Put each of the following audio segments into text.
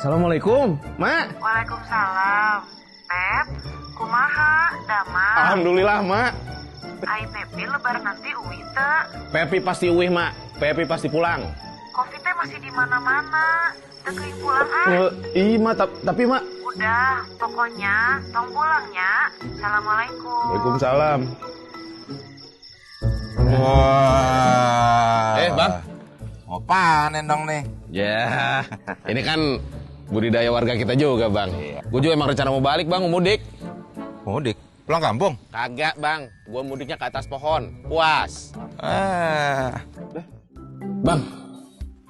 Assalamualaikum, Mak. Waalaikumsalam. Pep, kumaha, damang. Alhamdulillah, Mak. Ai Pepi lebaran nanti uwi teu. Pepi pasti uih, Mak. Pepi pasti pulang. Covid teh masih di mana-mana. Teu keuing pulang ah. Iya, Mak. Tapi, Mak. Udah, pokoknya tong pulangnya. Assalamualaikum. Waalaikumsalam. Wah. Bang. Mau panen dong nih. Ya, ini kan budidaya warga kita juga, Bang. Gue juga emang rencana mau balik, Bang, mau mudik. Mudik? Pulang kampung? Kagak, Bang. Gue mudiknya ke atas pohon. Puas. Bang,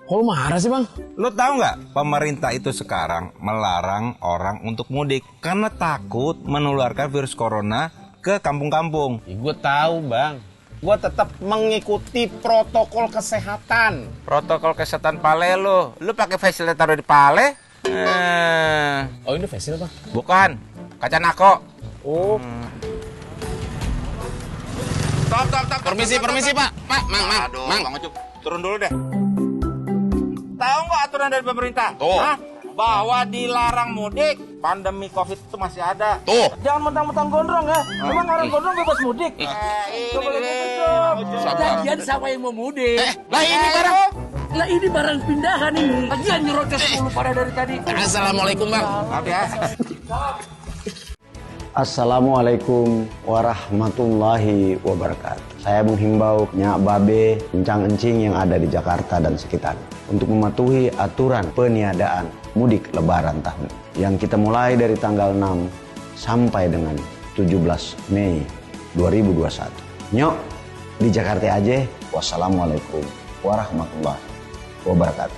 kok lu marah sih, Bang? Lu tahu nggak, pemerintah itu sekarang melarang orang untuk mudik karena takut menularkan virus corona ke kampung-kampung. Ya, gue tahu, Bang. Gue tetap mengikuti protokol kesehatan. Protokol kesehatan pale lu pakai facial taruh di pale? Oh, ini facial, Bang? Bukan, kaca nako. Oh. Stop. Permisi, Pak. Pak, Mang. Bang Ucup, turun dulu deh. Tahu nggak aturan dari pemerintah? Tuh. Hah? Bahwa dilarang mudik, pandemi COVID itu masih ada. Tuh. Jangan mentang-mentang gondrong ya. Memang orang gondrong bebas mudik. Lagian siapa yang mau mudik? Lah ini barang. Lah ini barang pindahan ini. Lagian nyerocos 10 pada dari tadi. Assalamualaikum, Bang. Maaf ya. Assalamualaikum warahmatullahi wabarakatuh. Saya menghimbau Nyak Babe, encang-encing yang ada di Jakarta dan sekitarnya untuk mematuhi aturan peniadaan mudik lebaran tahun yang kita mulai dari tanggal 6 sampai dengan 17 Mei 2021. Nyok, di Jakarta aja. Wassalamualaikum warahmatullahi wabarakatuh.